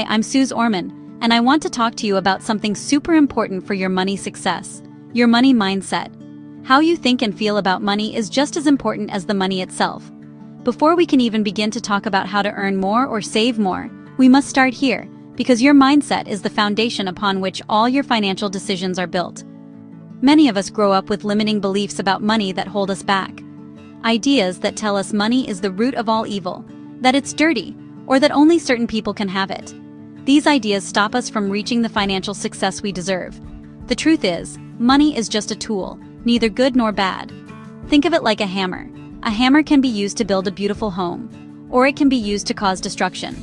Hi, I'm Suze Orman, and I want to talk to you about something super important for your money success: your money mindset. How you think and feel about money is just as important as the money itself. Before we can even begin to talk about how to earn more or save more, we must start here, because your mindset is the foundation upon which all your financial decisions are built. Many of us grow up with limiting beliefs about money that hold us back. Ideas that tell us money is the root of all evil, that it's dirty, or that only certain people can have it. These ideas stop us from reaching the financial success we deserve. The truth is, money is just a tool, neither good nor bad. Think of it like a hammer. A hammer can be used to build a beautiful home, or it can be used to cause destruction.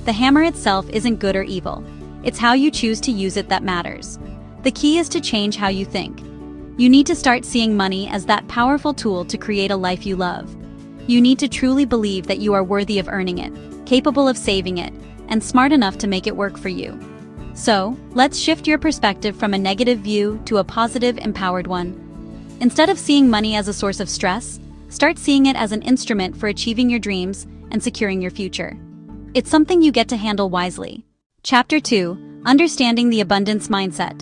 The hammer itself isn't good or evil. It's how you choose to use it that matters. The key is to change how you think. You need to start seeing money as that powerful tool to create a life you love. You need to truly believe that you are worthy of earning it, capable of saving it, and smart enough to make it work for you. So, let's shift your perspective from a negative view to a positive, empowered one. Instead of seeing money as a source of stress, start seeing it as an instrument for achieving your dreams and securing your future. It's something you get to handle wisely. Chapter 2: Understanding the Abundance Mindset.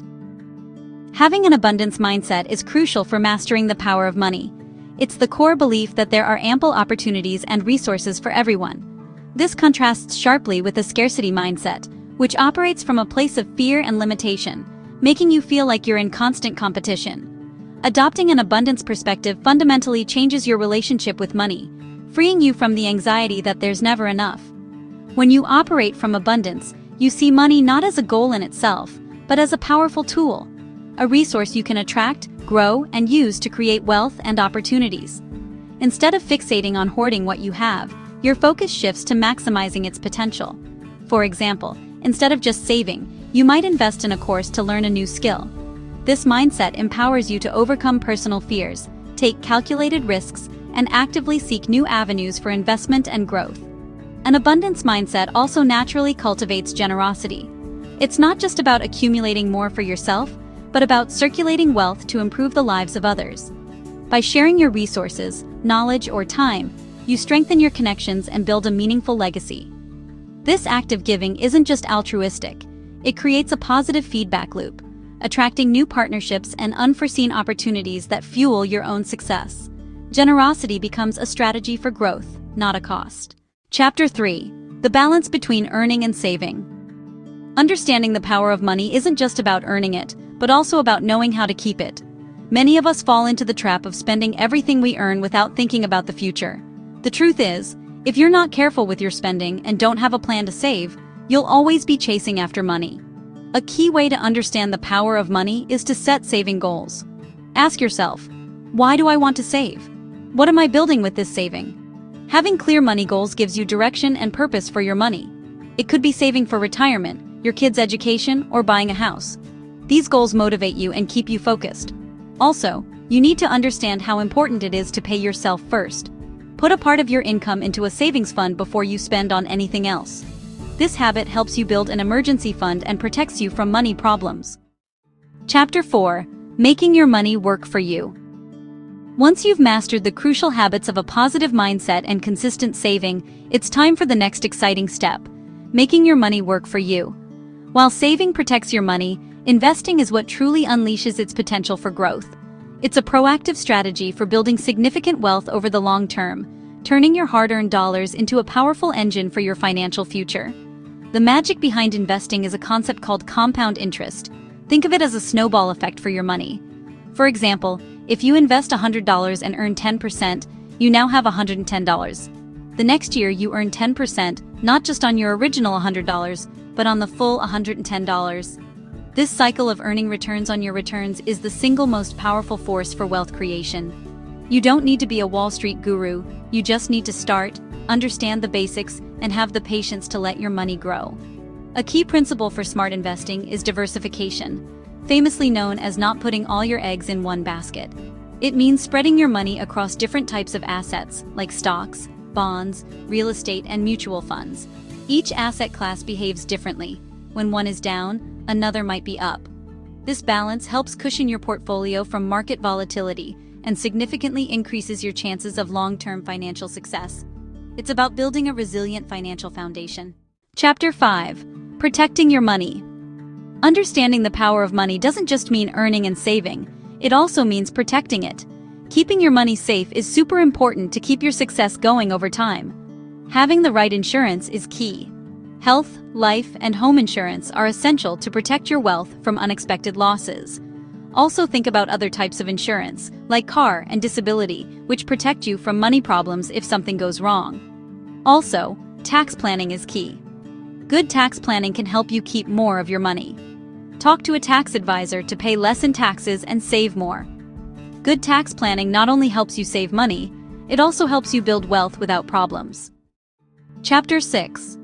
Having an abundance mindset is crucial for mastering the power of money. It's the core belief that there are ample opportunities and resources for everyone. This contrasts sharply with the scarcity mindset, which operates from a place of fear and limitation, making you feel like you're in constant competition. Adopting an abundance perspective fundamentally changes your relationship with money, freeing you from the anxiety that there's never enough. When you operate from abundance, you see money not as a goal in itself, but as a powerful tool, a resource you can attract, grow, and use to create wealth and opportunities. Instead of fixating on hoarding what you have, your focus shifts to maximizing its potential. For example, instead of just saving, you might invest in a course to learn a new skill. This mindset empowers you to overcome personal fears, take calculated risks, and actively seek new avenues for investment and growth. An abundance mindset also naturally cultivates generosity. It's not just about accumulating more for yourself, but about circulating wealth to improve the lives of others. By sharing your resources, knowledge, or time, you strengthen your connections and build a meaningful legacy. This act of giving isn't just altruistic, it creates a positive feedback loop, attracting new partnerships and unforeseen opportunities that fuel your own success. Generosity becomes a strategy for growth, not a cost. Chapter 3: The Balance Between Earning and Saving. Understanding the power of money isn't just about earning it, but also about knowing how to keep it. Many of us fall into the trap of spending everything we earn without thinking about the future. The truth is, if you're not careful with your spending and don't have a plan to save, you'll always be chasing after money. A key way to understand the power of money is to set saving goals. Ask yourself, why do I want to save? What am I building with this saving? Having clear money goals gives you direction and purpose for your money. It could be saving for retirement, your kids' education, or buying a house. These goals motivate you and keep you focused. Also, you need to understand how important it is to pay yourself first. Put a part of your income into a savings fund before you spend on anything else. This habit helps you build an emergency fund and protects you from money problems. Chapter 4: Making Your Money Work for You. Once you've mastered the crucial habits of a positive mindset and consistent saving, it's time for the next exciting step: making your money work for you. While saving protects your money, investing is what truly unleashes its potential for growth. It's a proactive strategy for building significant wealth over the long term, turning your hard-earned dollars into a powerful engine for your financial future. The magic behind investing is a concept called compound interest. Think of it as a snowball effect for your money. For example, if you invest $100 and earn 10%, you now have $110. The next year you earn 10%, not just on your original $100, but on the full $110. This cycle of earning returns on your returns is the single most powerful force for wealth creation. You don't need to be a Wall Street guru, you just need to start, understand the basics, and have the patience to let your money grow. A key principle for smart investing is diversification, famously known as not putting all your eggs in one basket. It means spreading your money across different types of assets, like stocks, bonds, real estate, and mutual funds. Each asset class behaves differently. When one is down, another might be up. This balance helps cushion your portfolio from market volatility and significantly increases your chances of long-term financial success. It's about building a resilient financial foundation. Chapter 5: Protecting your money. Understanding the power of money doesn't just mean earning and saving, it also means protecting it. Keeping your money safe is super important to keep your success going over time. Having the right insurance is key. Health, life, and home insurance are essential to protect your wealth from unexpected losses. Also think about other types of insurance, like car and disability, which protect you from money problems if something goes wrong. Also, tax planning is key. Good tax planning can help you keep more of your money. Talk to a tax advisor to pay less in taxes and save more. Good tax planning not only helps you save money, it also helps you build wealth without problems. Chapter 6.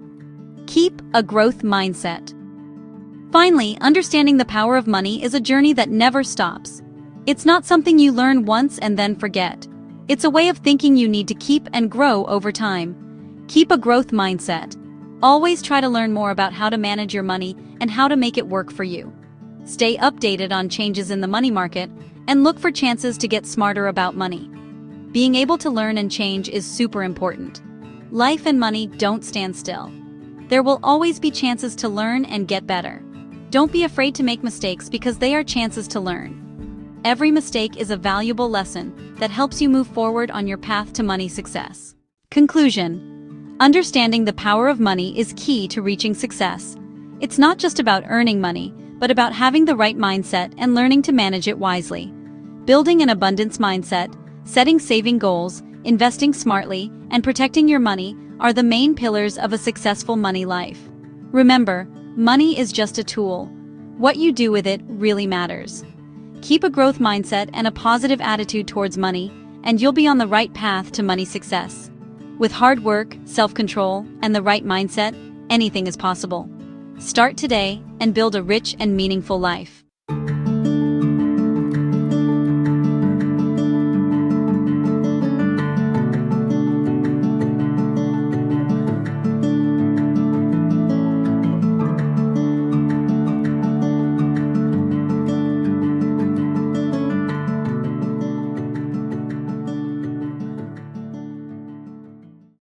Keep a growth mindset. Finally, understanding the power of money is a journey that never stops. It's not something you learn once and then forget. It's a way of thinking you need to keep and grow over time. Keep a growth mindset. Always try to learn more about how to manage your money and how to make it work for you. Stay updated on changes in the money market and look for chances to get smarter about money. Being able to learn and change is super important. Life and money don't stand still. There will always be chances to learn and get better. Don't be afraid to make mistakes because they are chances to learn. Every mistake is a valuable lesson that helps you move forward on your path to money success. Conclusion. Understanding the power of money is key to reaching success. It's not just about earning money, but about having the right mindset and learning to manage it wisely. Building an abundance mindset, setting saving goals, investing smartly, and protecting your money are the main pillars of a successful money life. Remember, money is just a tool. What you do with it really matters. Keep a growth mindset and a positive attitude towards money, and you'll be on the right path to money success. With hard work, self-control, and the right mindset, anything is possible. Start today and build a rich and meaningful life.